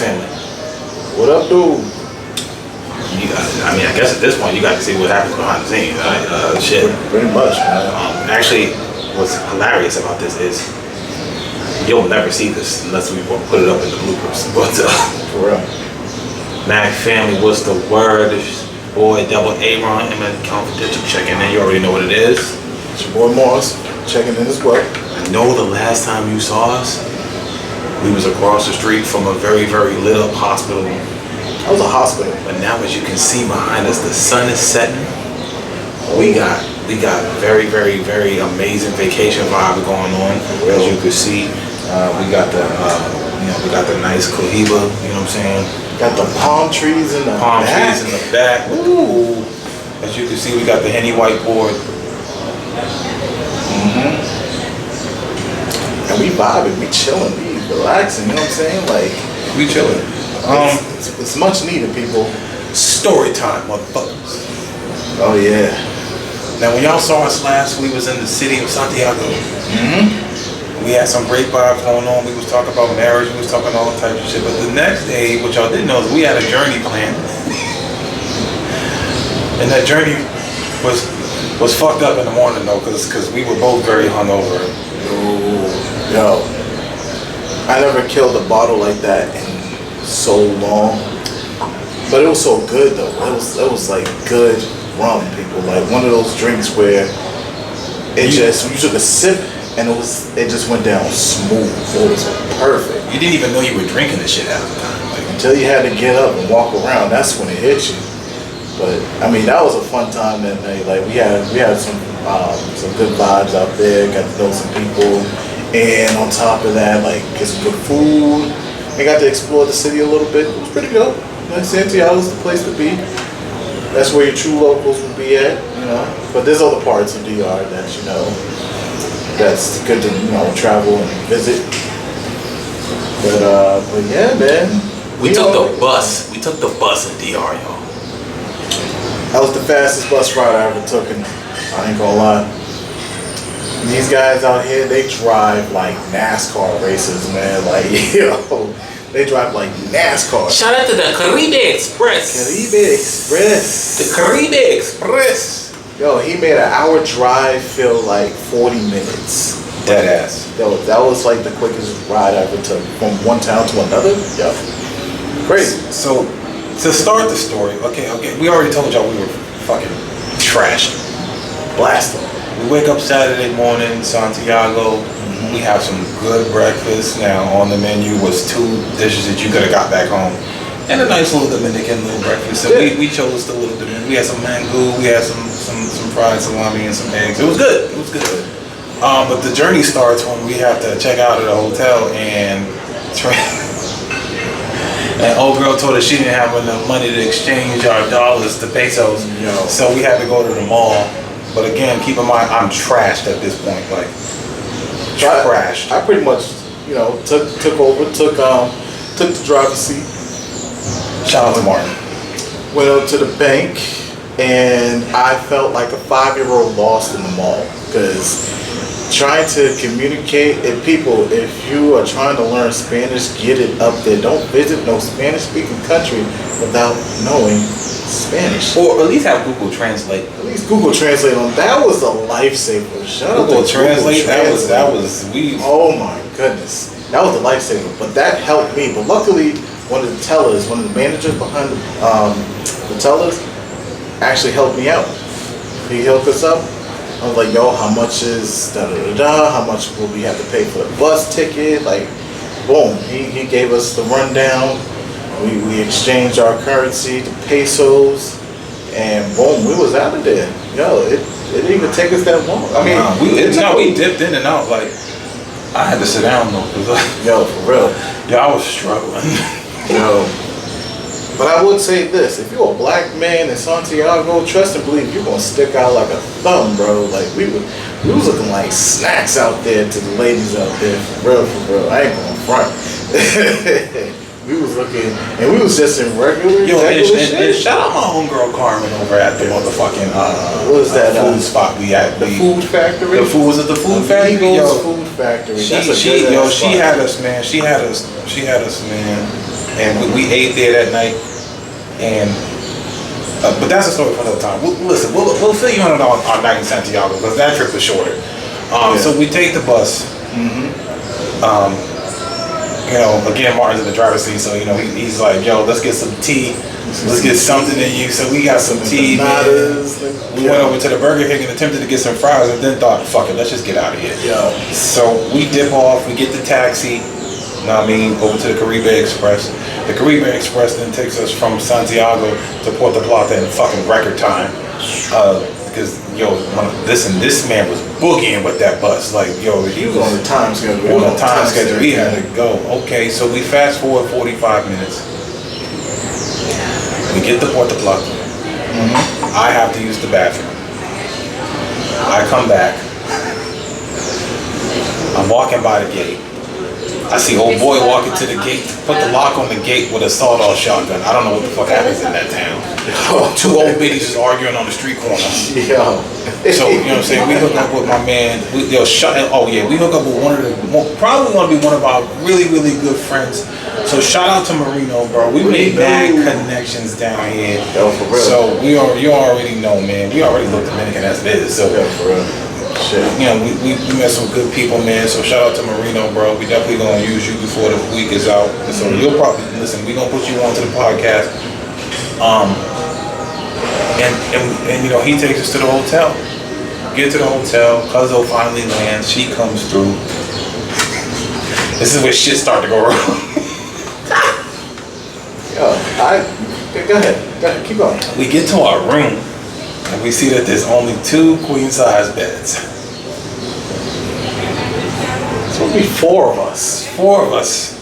family. What up, dude? I mean, I guess at this point you got to see what happens behind the scenes. Shit. Pretty much, man. Actually, what's hilarious about this is you'll never see this unless we put it up in the bloopers. But For real. Mac family, what's the word? Boy, Double Aaron, and confidential checking in. You already know what it is. It's your boy Morris checking in as well. I know the last time you saw us, we was across the street from a very, very lit up hospital. That was a hospital. But now, as you can see behind us, the sun is setting. We got very, very, very amazing vacation vibe going on. As you can see, we got the nice Cohiba. You know what I'm saying? Got the palm trees in the back. With the pool. As you can see, we got the Henny whiteboard. And we vibing, we chilling, we relaxing. You know what I'm saying? Like we chilling. It's much needed, people. Story time, motherfuckers. Oh yeah. Now, when y'all saw us last, we was in the city of Santiago. We had some great vibes going on. We was talking about marriage. We was talking all types of shit. But the next day, what y'all didn't know is we had a journey planned, and that journey was fucked up in the morning though, because we were both very hungover. Yo, I never killed a bottle like that in so long, but it was so good though. It was like good rum, people. Like one of those drinks where you took a sip and it just went down smooth. It was perfect. You didn't even know you were drinking this shit half the time. Like, until you had to get up and walk around, that's when it hit you. But I mean, that was a fun time that night. Like we had some good vibes out there. Got to know some people. And on top of that, like, get some good food. I got to explore the city a little bit. It was pretty good. Like, Santiago's the place to be. That's where your true locals would be at, you know. But there's other parts of DR that, you know, that's good to, you know, travel and visit. But yeah, man. We took the bus. We took the bus in DR, y'all. That was the fastest bus ride I ever took, and I ain't gonna lie. These guys out here, they drive like NASCAR races, man. Like, yo, they drive like NASCAR. Shout out to the Caribe Express. Caribe Express. The Caribe Express. Yo, he made an hour drive feel like 40 minutes. Dead ass. That was like the quickest ride I ever took from one town to another. Yep. Crazy. So, to start the story, okay, we already told y'all we were fucking trashing. Blasting. We wake up Saturday morning, Santiago. We have some good breakfast. Now on the menu was 2 dishes that you could have got back home, and a nice little Dominican little breakfast. And we chose the little Dominican. We had some mango, we had some fried salami and some eggs. It was good. It was good. But the journey starts when we have to check out at a hotel and old girl told us she didn't have enough money to exchange our dollars to pesos. Yo. So we had to go to the mall. But again, keep in mind, I'm trashed at this point. Like, trashed. I pretty much, you know, took the driver's seat. Shout out to Martin. Went up to the bank, and I felt like a 5-year-old lost in the mall, because trying to communicate, if you are trying to learn Spanish, get it up there. Don't visit no Spanish-speaking country without knowing Spanish. Or at least have Google Translate. At least Google Translate on. That was a lifesaver. Shout out to Google Translate. That was we. Oh my goodness, that was a lifesaver. But that helped me. But luckily, one of the managers behind the tellers, actually helped me out. He helped us up. I was like, yo, how much is how much will we have to pay for the bus ticket? Like, boom. He gave us the rundown. We exchanged our currency to pesos, and boom, we was out of there. Yo, it didn't even take us that long. I mean, we dipped in and out. Like, I had to sit down though, cause yo, for real. Yo, I was struggling. Yo, but I would say this: if you're a black man in Santiago, trust and believe you're gonna stick out like a thumb, bro. Like we was looking like snacks out there to the ladies out there. For real. I ain't gonna front. We was looking, and we was just in regular and shout out my homegirl Carmen over at the motherfucking what is that food spot we at? The Food Factory. Was it the Food Factory? Eagles Food Factory. She had us, man. She had us, man. And we ate there that night. And but that's a story for another time. Listen, we'll fill you in on our night in Santiago because that trip was shorter. So we take the bus. You know, again, Martin's in the driver's seat, so you know he's like, "Yo, let's get some tea. Let's get something in you." So we got some tea. We went over to the Burger King and attempted to get some fries, and then thought, "Fuck it, let's just get out of here." Yeah. So we dip off. We get the taxi. You know what I mean? Over to the Caribe Express. The Caribe Express then takes us from Santiago to Puerto Plata in fucking record time. Because this man was boogieing with that bus. Like, yo, he was on the time schedule. On the time schedule, we had to go. Okay, so we fast forward 45 minutes. We get to Puerto Plata. I have to use the bathroom. I come back. I'm walking by the gate. I see old boy walking to the gate, put the lock on the gate with a sawed-off shotgun. I don't know what the fuck happens in that town. Two old biddies just arguing on the street corner. Yo. So, you know what I'm saying? We hook up with my man. We hook up with probably going to be one of our really, really good friends. So shout out to Marino, bro. We made bad connections down here. Yo, for real. So you already know, man. We already look Dominican as it is. So, yeah, for real. Shit. You know, we met some good people, man. So shout out to Marino, bro. We definitely gonna use you before the week is out. And so you'll probably listen. We gonna put you onto the podcast. And you know, he takes us to the hotel. Get to the hotel. Cuzzo finally lands. She comes through. This is where shit start to go wrong. Yo, go ahead. Keep going. We get to our room. And we see that there's only 2 queen-size beds. It's supposed to be 4 of us. 4 of us.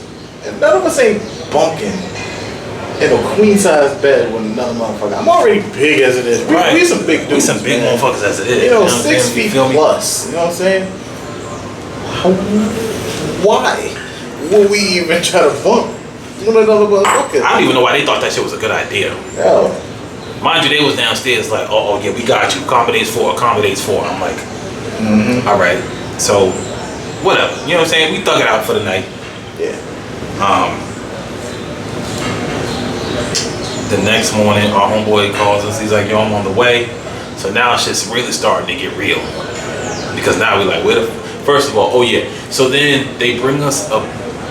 And none of us ain't bunking in a queen-size bed with another motherfucker. I'm already big as it is. We some big dudes. We some big motherfuckers as it is. You know 6 feet plus. You know what I'm saying? Why would we even try to bunk with another motherfucker? I don't even know why they thought that shit was a good idea. Hell. Mind you, they was downstairs like, oh yeah, we got you. Accommodates 4. I'm like, all right. So, whatever. You know what I'm saying? We thug it out for the night. Yeah. The next morning, our homeboy calls us. He's like, yo, I'm on the way. So now shit's really starting to get real. Because now we're like, first of all, oh yeah. So then they bring us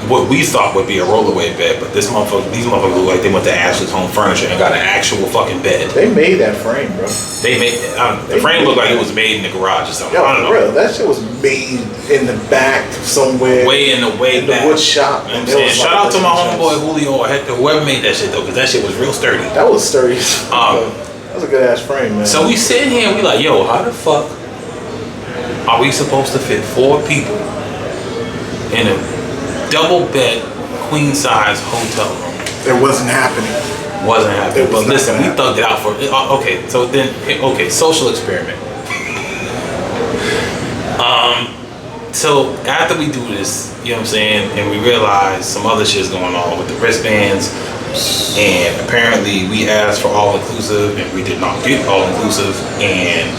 what we thought would be a rollaway bed, but these motherfuckers look like they went to Ashley's Home Furniture and got an actual fucking bed. They made that frame, bro. The frame looked like it was made in the garage or something. Yo, I don't know. Real, that shit was made in the back somewhere. Way in the back. The wood shop. You know what I'm saying? Shout out to my homeboy Julio or Hector, whoever made that shit though, because that shit was real sturdy. That was sturdy. That was a good ass frame, man. So we sitting here and we like, yo, how the fuck are we supposed to fit 4 people in a double bed, queen size hotel room? It wasn't happening. But listen, we thugged it out for social experiment. So after we do this, you know what I'm saying, and we realize some other shit's going on with the wristbands, and apparently we asked for all inclusive and we did not get all inclusive, and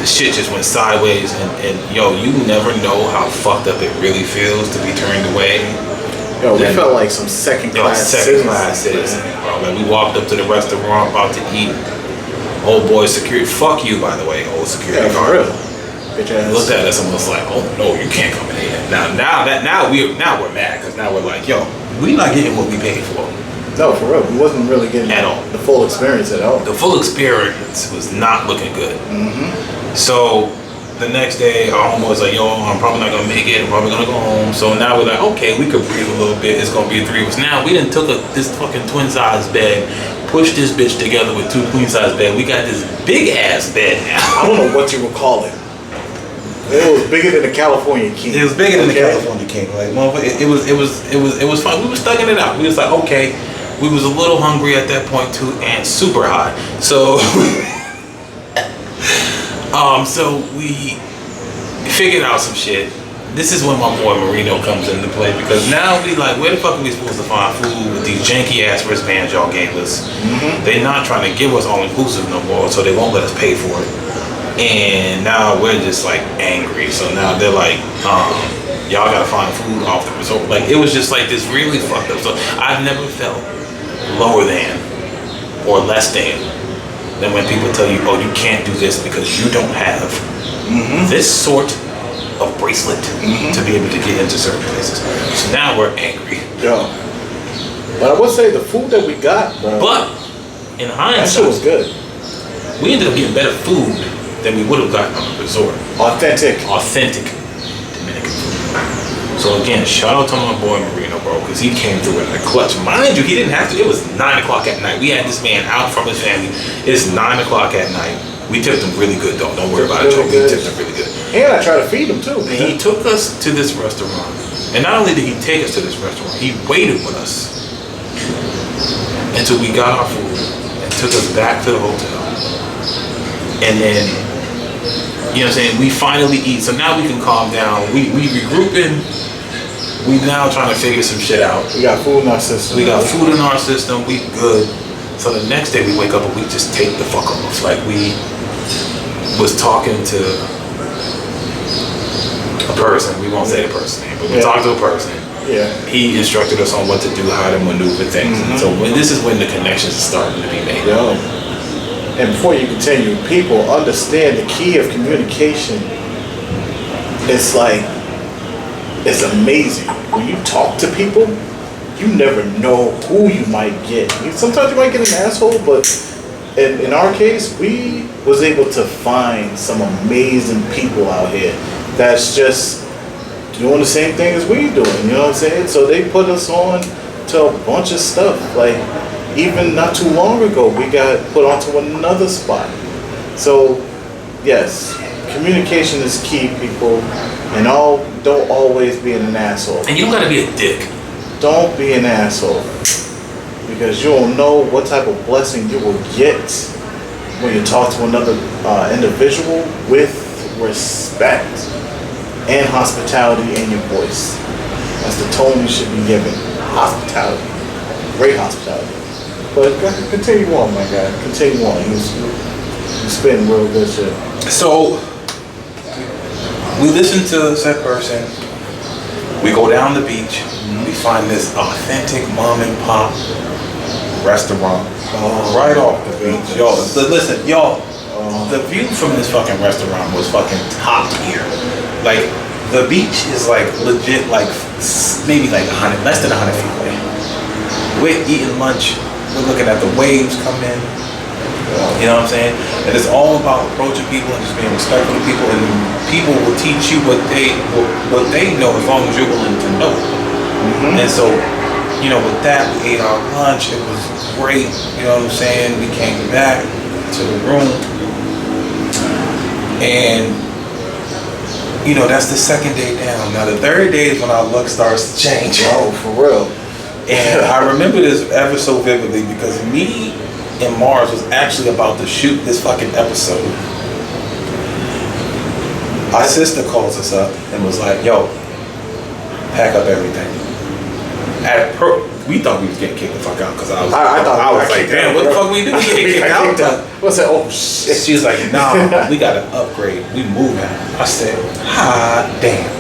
shit just went sideways, and yo, you never know how fucked up it really feels to be turned away. Yo, we felt like some second class citizens, bro. Like we walked up to the restaurant about to eat. Old boy security, fuck you, by the way, old security guard. For real. Bitch ass. Looked at us and was like, oh no, you can't come in here. Now we're mad because now we're like, yo, we not getting what we paid for. No, for real. We wasn't really getting at all the full experience at all. The full experience was not looking good. So the next day, our homeboy's like, yo, I'm probably not gonna make it. I'm probably gonna go home. So now we're like, okay, we could breathe a little bit. It's gonna be 3 of us. Now we done took this fucking twin size bed, pushed this bitch together with 2 queen size bed. We got this big ass bed now. I don't know what you would call it. It was bigger than the California King. It was bigger than the California King. Like, it was fun. We was thugging it out. We was like, okay. We was a little hungry at that point too, and super high. So, so we figured out some shit. This is when my boy Marino comes into play, because now we like, where the fuck are we supposed to find food with these janky ass wristbands y'all gave us? They're not trying to give us all inclusive no more, so they won't let us pay for it. And now we're just like angry. So now they're like, y'all gotta find food off the resort. Like, it was just like this really fucked up. So I've never felt lower than or less than when people tell you, oh, you can't do this because you don't have this sort of bracelet to be able to get into certain places. So now we're angry. Yeah. But I would say the food that we got, bro. But in hindsight, that shit was good. We ended up getting better food than we would have gotten on the resort. Authentic Dominican food. So again, shout out to my boy Marino, bro, because he came through in the clutch. Mind you, he didn't have to. It was 9 o'clock at night. We had this man out from his family. It's 9 o'clock at night. We tipped him really good, though. Don't worry about it, Joe. We tipped him really good. And I try to feed him too. Man. He took us to this restaurant, and not only did he take us to this restaurant, he waited with us until we got our food and took us back to the hotel. And then, you know what I'm saying, we finally eat. So now we can calm down. We regrouping. We now trying to figure some shit out. We got food in our system. We got food in our system. We good. So the next day we wake up and we just take the fuck off. Like, we was talking to a person. We won't say the person's name, but we talked to a person. Yeah. He instructed us on what to do, how to maneuver things. And so this is when the connections are starting to be made. Yo. And before you continue, people understand the key of communication. It's like, it's amazing. When you talk to people, you never know who you might get. Sometimes you might get an asshole, but in our case, we was able to find some amazing people out here that's just doing the same thing as we doing, you know what I'm saying? So they put us on to a bunch of stuff. Like, even not too long ago, we got put onto another spot. So, yes, communication is key, people. And don't always be an asshole. And you don't gotta be a dick. Don't be an asshole. Because you don't know what type of blessing you will get when you talk to another individual with respect and hospitality in your voice. That's the tone you should be giving. Hospitality. Great hospitality. But continue on, my guy. Continue on. You spitting real good shit. So, we listen to said person. We go down the beach. We find this authentic mom and pop restaurant right off the beach. Yo, listen, y'all. The view from this fucking restaurant was fucking top tier. Like, the beach is like legit, like maybe like 100, less than 100 feet away. We're eating lunch. We're looking at the waves come in. You know what I'm saying? And it's all about approaching people and just being respectful to people. And people will teach you what they know as long as you're willing to know. And so, you know, with that, we ate our lunch. It was great. You know what I'm saying? We came back to the room. And, you know, that's the second day down. Now, the third day is when our luck starts to change. Oh, for real. And I remember this ever so vividly because me and Mars was actually about to shoot this fucking episode. Our sister calls us up and was like, yo, pack up everything. We thought we was getting kicked the fuck out because I was like, damn, what the fuck we do? We get kicked out? What's that? Oh, shit. She was like, nah, we got to upgrade. We moving. I said, hot damn.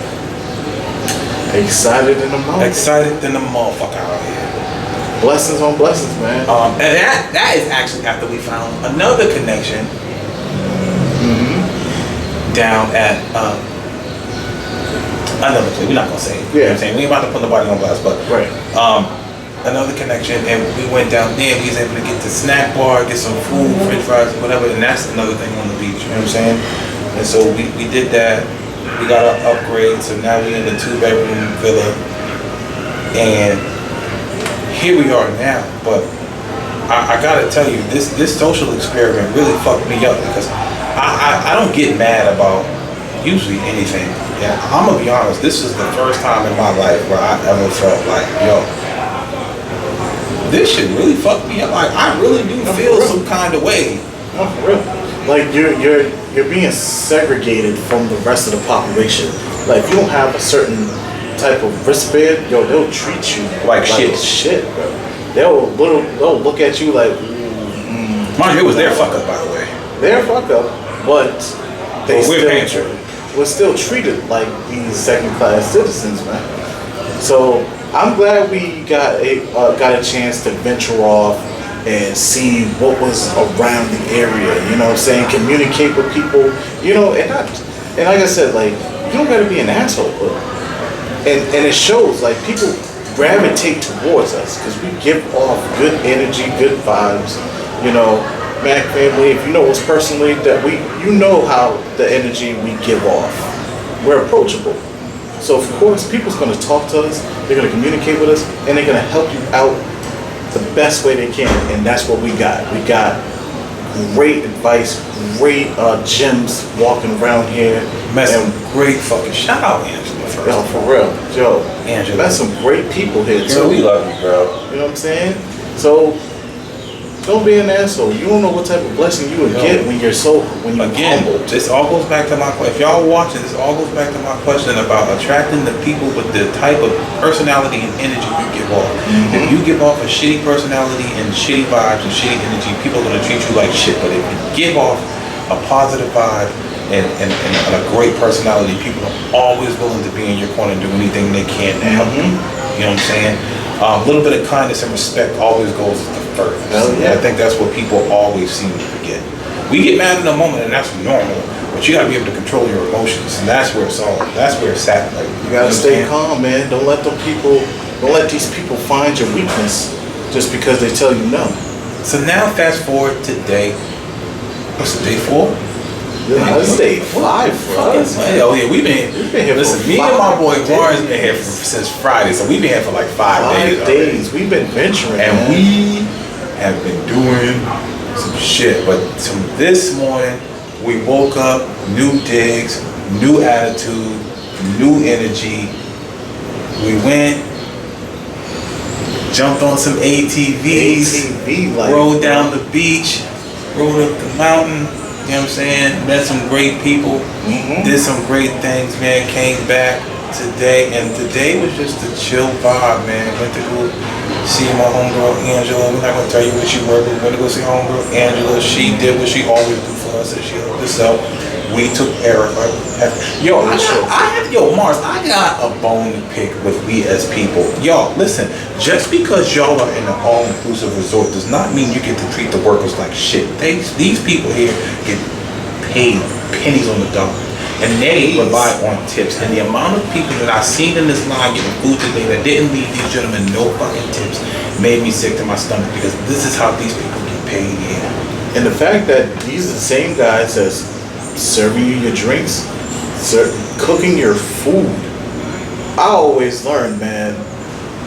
Excited in the moment. Excited than the motherfucker out here. Blessings on blessings, man. And that is actually after we found another connection down at another place. We're not gonna say it. You know what I'm saying? We ain't about to put nobody on blast, but another connection, and we went down there. We was able to get the snack bar, get some food, French fries, whatever, and that's another thing on the beach. You know what I'm saying? And so we did that. We got an upgrade, so now we're in the 2-bedroom villa, and here we are now. But I gotta tell you, this social experiment really fucked me up because I don't get mad about usually anything. Yeah, I'm gonna be honest. This is the first time in my life where I ever felt like, yo, this shit really fucked me up. Like, I really do feel some kind of way. No, for real. Like you're being segregated from the rest of the population. Like, if you don't have a certain type of wristband, yo, they'll treat you like shit. Shit, bro. They'll look at you like. Mind you, it was their fuck up, by the way. Their fuck up, but we're paying for it. we're still treated like these second-class citizens, man. So I'm glad we got a chance to venture off and see what was around the area. You know what I'm saying? Communicate with people. You know, and like I said, like you don't gotta be an asshole, but and it shows like people gravitate towards us because we give off good energy, good vibes. You know, Mac family, if you know us personally, that you know how the energy we give off. We're approachable. So of course, people's gonna talk to us, they're gonna communicate with us, and they're gonna help you out the best way they can, and that's what we got. We got great advice, great gems walking around here. Met some great fucking shout out Angela first. Yo, for real, yo, Angela. Met some great people here too. Girl, we love you, girl. You know what I'm saying? So don't be an asshole. You don't know what type of blessing you would get when you're Again, humble. this all goes back to my question. If y'all watching, this all goes back to my question about attracting the people with the type of personality and energy you give off. If you give off a shitty personality and shitty vibes and shitty energy, people are gonna treat you like shit. But if you give off a positive vibe and a great personality, people are always willing to be in your corner and do anything they can to help you. You know what I'm saying? A little bit of kindness and respect always goes the furthest. Yeah. I think that's what people always seem to forget. We get mad in a moment, and that's normal. But you gotta be able to control your emotions, and that's where it's all. That's where it's at. Like You gotta stay calm, man. Don't let these people find your weakness just because they tell you no. So now, fast forward to day. What's the day 4? Yeah, it's day 5 for us. Oh yeah, we've been here. Listen, for me and my boy 5 Warren's been days. here since Friday, so we've been here for like 5 days. 5 days. We've been venturing, And man. we have been doing some shit. But this morning, we woke up, new digs, new attitude, new energy. We went, jumped on some ATVs, like, rode down the beach, rode up the mountain. You know what I'm saying? Met some great people, did some great things, man. Came back today, and today was just a chill vibe, man. Went to go see my homegirl Angela. We're not gonna tell you what she worked with. Went to go see homegirl Angela. She did what she always do for us, and she helped us out. We took Eric. Mars, I got a bone to pick with we as people. Y'all, listen, just because y'all are in an all-inclusive resort does not mean you get to treat the workers like shit. These people here get paid pennies on the dollar. And they rely on tips. And the amount of people that I've seen in this line getting food today that didn't leave these gentlemen no fucking tips made me sick to my stomach, because this is how these people get paid here. And the fact that these are the same guys that's serving you your drinks, cooking your food. I always learn, man,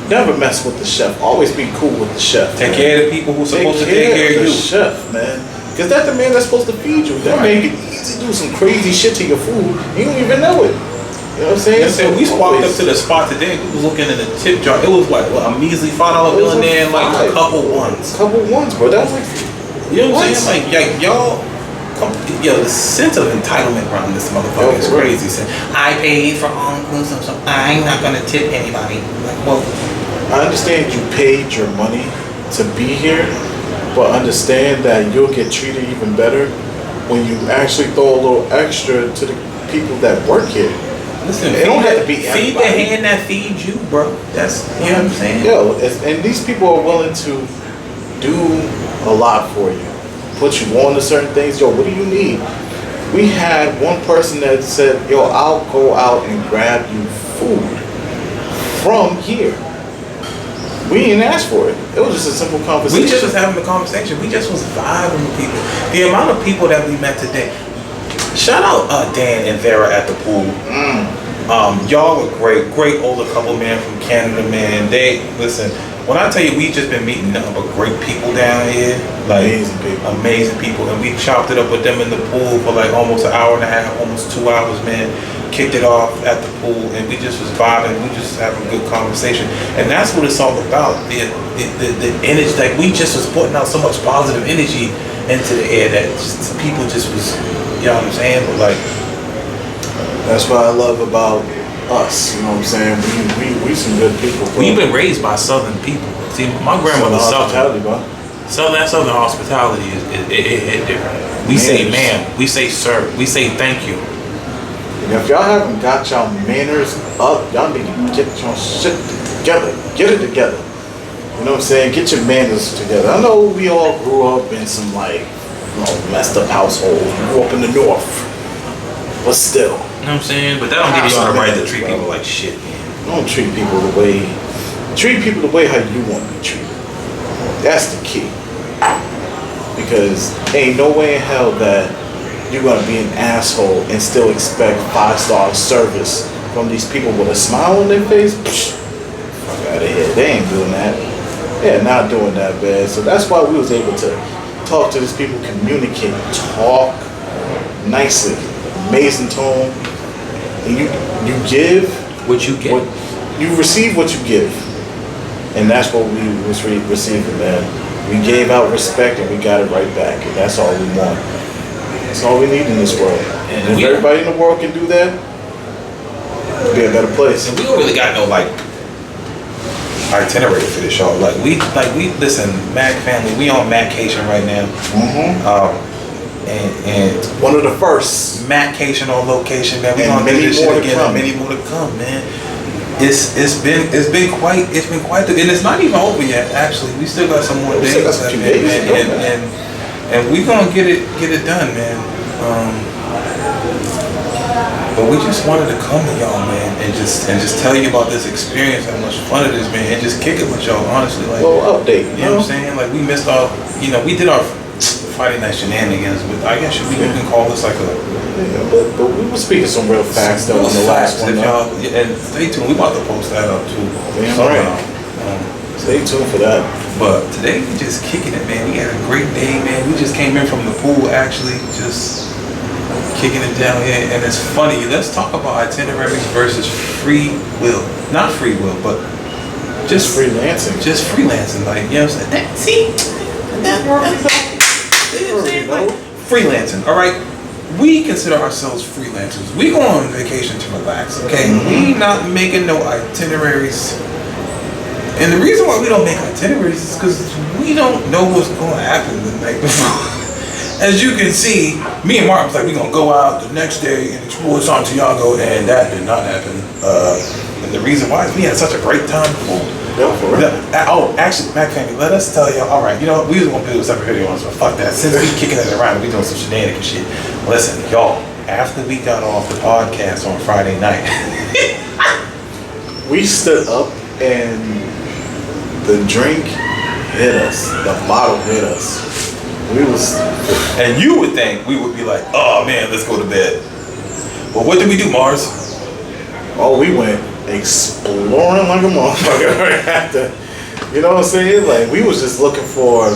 never mess with the chef. Always be cool with the chef. Take care of the people who's supposed to take care of you. Chef, man. Because that's the man that's supposed to feed you. That man can easily do some crazy shit to your food. You don't even know it. You know what I'm saying? So we walked up to the spot today. We was looking in the tip jar. It was what a measly $5 bill in there, and like a couple ones. Couple ones, bro. That was like, you know what I'm saying? Like y'all. Yo, the sense of entitlement around this motherfucker is crazy. I paid for all inclusive, so I'm not gonna tip anybody. Like, well, I understand you paid your money to be here, but understand that you'll get treated even better when you actually throw a little extra to the people that work here. listen, it don't have to be feed the hand that feeds you, bro. That's, you know what I'm saying? Yo, and these people are willing to do a lot for you. Put you on to certain things. Yo, what do you need? We had one person that said, yo, I'll go out and grab you food from here. We didn't ask for it. It was just a simple conversation. We just was having a conversation. We just was vibing with people. The amount of people that we met today. Shout out Dan and Vera at the pool. Y'all were great older couple, man, from Canada, man. They, listen, when I tell you we just been meeting nothing but great people down here, like amazing people, and we chopped it up with them in the pool for like almost an hour and a half, almost 2 hours, man. Kicked it off at the pool, and we just was vibing. We just having a good conversation, and that's what it's all about. The energy, like we just was putting out so much positive energy into the air that just, people just was, you know what I'm saying? But like, that's what I love about us. You know what I'm saying? We some good people. Bro. We've been raised by Southern people. See, my grandmother's Southern. Southern hospitality is it hit different. We say ma'am, we say sir, we say thank you. And if y'all haven't got y'all manners up, y'all need to get your shit together. Get it together. You know what I'm saying? Get your manners together. I know we all grew up in some like, messed up households. We grew up in the North. But still. You know what I'm saying? But that don't give you all the right to treat people like shit, man. Don't treat people the way how you want to be treated. That's the key. Because ain't no way in hell that you're gonna be an asshole and still expect 5-star service from these people with a smile on their face. Psh, fuck out of here. They ain't doing that. They're not doing that, man. So that's why we was able to talk to these people, communicate, talk nicely, amazing tone. And you give what you get. You receive what you give. And that's what we was receiving, man. We gave out respect and we got it right back. And that's all we want. That's all we need in this world. And if everybody in the world can do that, it'll be a better place. And we don't really got no like itinerary for this show. Like we listen, Mac family, we on MAC-cation right now. And one of the first MAC-cation on location, man. We gonna do this shit again. And many more to come, man. It's been quite and it's not even over yet. Actually, we still got some more days left, man. And we gonna get it done, man. But we just wanted to come to y'all, man, and just tell you about this experience, how much fun it is, man, and just kick it with y'all, honestly. Like, little update, you know what I'm saying? Like we missed our, we did our Friday night shenanigans, but I guess we can call this like a. Yeah, but we were speaking some real facts though on the last one. And stay tuned. We about to post that up too. Right. Stay tuned for that. But today we just kicking it, man. We had a great day, man. We just came in from the pool, actually, just kicking it down here. And it's funny. Let's talk about itineraries versus free will. Not free will, but just freelancing. Just freelancing, like, you know what I'm saying? See, freelancing. All right. We consider ourselves freelancers. We go on vacation to relax, okay? We not making no itineraries. And the reason why we don't make itineraries is because we don't know what's going to happen the night before. As you can see, me and Mark was like, we're going to go out the next day and explore Santiago, and that did not happen. And the reason why is we had such a great time before. Actually, Mac family, let us tell y'all, all right, we was going to do a separate video on this, but fuck that. Since we kicking it around and we doing some shenanigans shit. Listen, y'all, after we got off the podcast on Friday night, we stood up and the drink hit us. The bottle hit us. And you would think we would be like, oh man, let's go to bed. But what did we do, Mars? Oh, we went exploring like a motherfucker right after. You know what I'm saying? Like, we was just looking for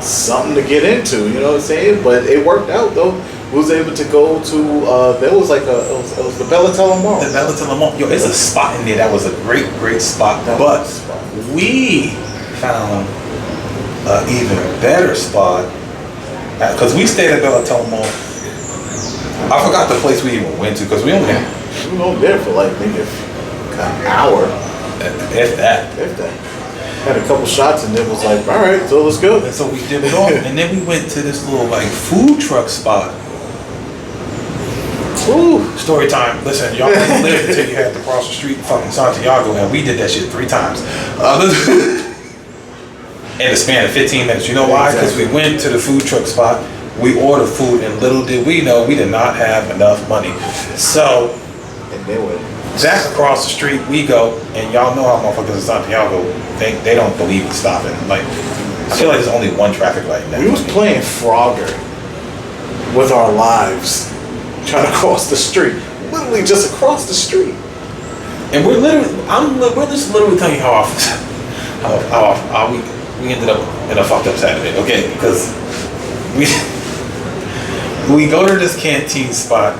something to get into, you know what I'm saying? But it worked out though. We was able to go to, there was like it was the Bella Telemont. The Bella Telemont. Yo, it's a spot in there that was a great, great spot. But we found an even better spot because we stayed at Bella Telemont. I forgot the place we even went to because we only were there for like maybe an hour. If that. Had a couple shots and it was like, all right, so let's go. And so we did it all. And then we went to this little like food truck spot. Ooh, story time. Listen, y'all couldn't live until you had to cross the street in fucking Santiago, and we did that shit 3 times. In the span of 15 minutes. You know why? Because we went to the food truck spot, we ordered food, and little did we know we did not have enough money. So, and they were back across the street we go, and y'all know how motherfuckers in Santiago, they don't believe in stopping. Like, I feel like there's only one traffic light now. We was playing Frogger with our lives, trying to cross the street. Literally just across the street. And we're just literally telling you how we ended up in a fucked up Saturday, okay? Because we go to this canteen spot.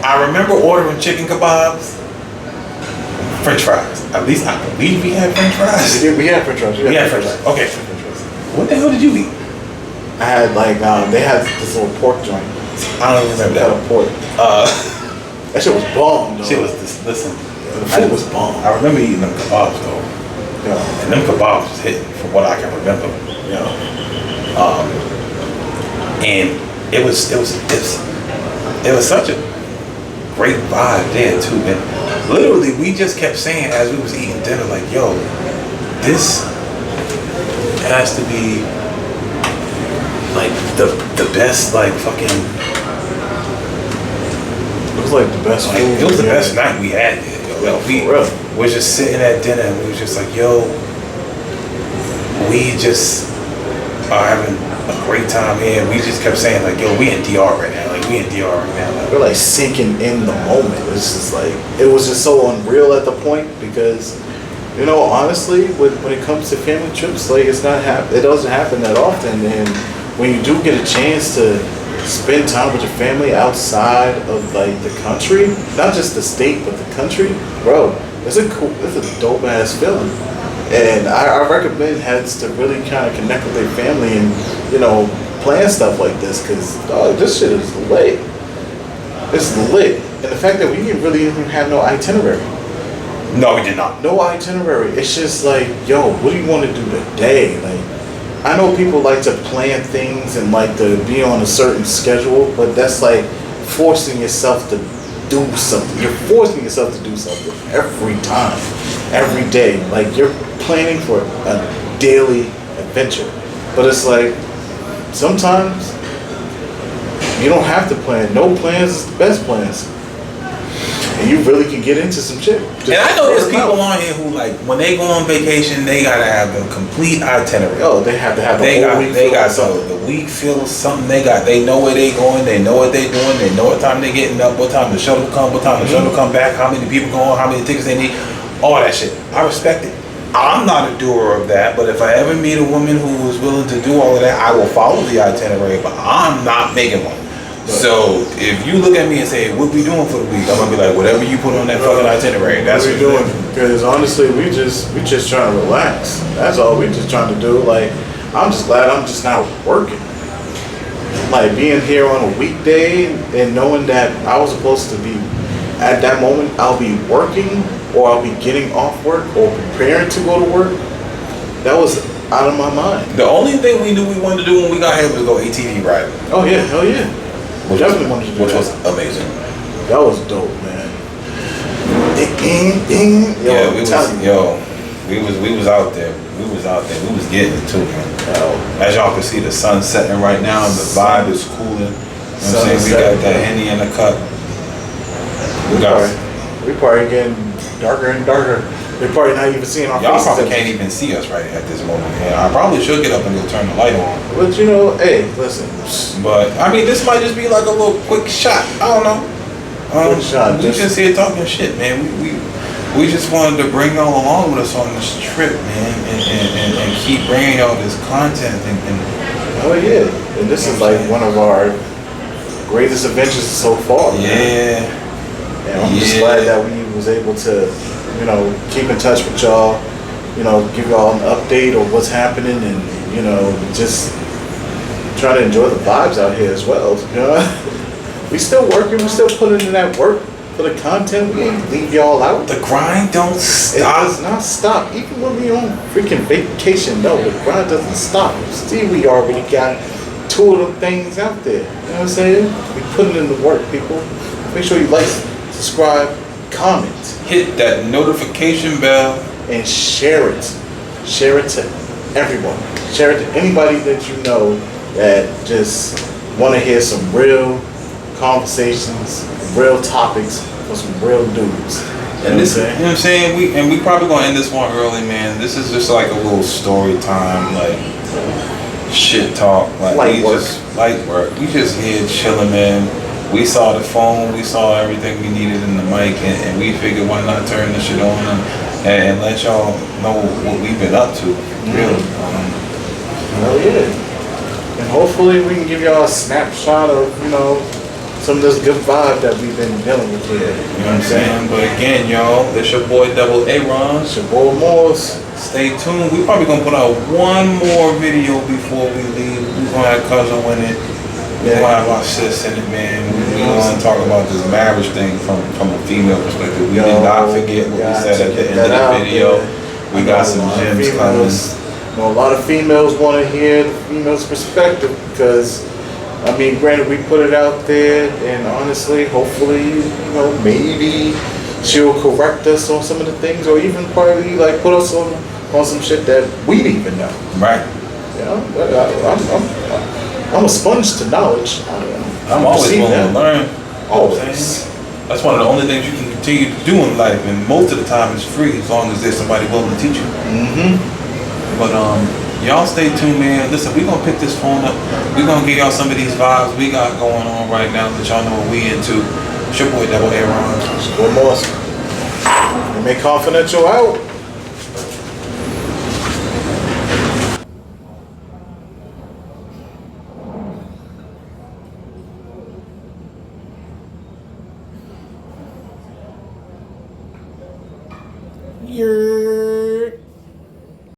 I remember ordering chicken kebabs, French fries. At least I believe we had French fries. We had French fries. We had French fries. Okay. What the hell did you eat? I had like they had this little pork joint. I don't even remember that. Pork. That shit was bomb, though. Shit was just, listen. The food was bomb. I remember eating them kebabs though. Yeah. And them kebabs was hitting from what I can remember. Yeah. And it was such a great vibe there too. And literally, we just kept saying as we was eating dinner, like, yo, this has to be like the best, like fucking. It was like the best food. It was the best night we had there. Yo. We was just sitting at dinner and we was just like, yo, we just are having a great time here. We just kept saying like, yo, we in DR right now. Like, we in DR right now. Like, we're like sinking in the moment. It's just like, it was just so unreal at the point because, you know, honestly, when it comes to family trips, like it doesn't happen that often. And when you do get a chance to spend time with your family outside of like the country, not just the state but the country, bro, it's a dope ass feeling. And I recommend heads to really kind of connect with their family and, you know, plan stuff like this because this shit is lit. It's lit. And the fact that we didn't really even have no itinerary. no, we did not. No itinerary. It's just like, yo, what do you want to do today? Like, I know people like to plan things and like to be on a certain schedule, but that's like forcing yourself to do something. You're forcing yourself to do something every time, every day. Like you're planning for a daily adventure. But it's like, sometimes you don't have to plan. No plans is the best plans. And you really can get into some shit. And I know there's people on here who like when they go on vacation, they gotta have a complete itinerary. Oh, they have to have the whole week. They got the week feel something. They know where they going. They know what they doing. They know what time they getting up. What time the shuttle come. What time the shuttle come back. How many people going. How many tickets they need. All that shit. I respect it. I'm not a doer of that, but if I ever meet a woman who is willing to do all of that, I will follow the itinerary. But I'm not making one. So if you look at me and say, "What we doing for the week?" I'm gonna be like, "Whatever you put on that fucking itinerary, that's what we're doing." Because honestly, we just trying to relax. That's all we just trying to do. Like, I'm just glad I'm just not working. Like being here on a weekday and knowing that I was supposed to be at that moment, I'll be working or I'll be getting off work or preparing to go to work. That was out of my mind. The only thing we knew we wanted to do when we got here was go ATV riding. Oh yeah, hell yeah. Which was amazing. That was dope, man. We was out there. We was getting it too, man. As y'all can see, the sun's setting right now. The vibe is cooling. You know what I'm saying? We got that Henny in the cup. We probably getting darker and darker. They're probably not even seeing our y'all faces. Y'all probably can't even see us right at this moment. Yeah, I probably should get up and go turn the light on. But you know, hey, listen. But I mean, this might just be like a little quick shot. I don't know. Quick shot. We just here talking shit, man. We just wanted to bring y'all along with us on this trip, man, and keep bringing y'all this content. Oh yeah, and this is like one of our greatest adventures so far. Yeah. Man. And I'm just glad that we was able to, you know, keep in touch with y'all, you know, give y'all an update on what's happening and, you know, just try to enjoy the vibes out here as well, you know. We still working, we still putting in that work for the content. We ain't leave y'all out. The grind don't stop. It does not stop. Even when we on freaking vacation, no, the grind doesn't stop. See, we already got 2 of them things out there. You know what I'm saying? We putting in the work, people. Make sure you like, subscribe, comment. Hit that notification bell. And share it. Share it to everyone. Share it to anybody that you know that just want to hear some real conversations, real topics for some real dudes. And this, you know what I'm saying? We probably gonna end this one early, man. This is just like a little story time, like shit talk. Like light work. Light work. We just here chilling, man. We saw the phone, we saw everything we needed in the mic, and we figured why not turn this shit on and let y'all know what we've been up to, really. Hell yeah. And hopefully we can give y'all a snapshot of, you know, some of this good vibe that we've been dealing with here. You know what I'm saying? But again, y'all, it's your boy Double A-Ron. It's your boy Morse. Stay tuned. We probably gonna put out one more video before we leave. We're gonna have Cousin in it. We're gonna have our sis in it, man. We're gonna talk about this marriage thing from a female perspective. We did not forget what we said at the end of the video. We got some gems coming. You know, a lot of females want to hear the female's perspective because I mean, granted, we put it out there, and honestly, hopefully, you know, maybe she'll correct us on some of the things, or even probably like put us on some shit that we didn't even know. Right. You know, but I'm a sponge to knowledge. I'm always perceive willing to that. learn. Always. That's one of the only things you can continue to do in life, and most of the time it's free as long as there's somebody willing to teach you. But y'all stay tuned, man. Listen, we gonna pick this phone up. We gonna give y'all some of these vibes we got going on right now, let y'all know what we into. It's your boy Double Aaron. One more. Make confidential out.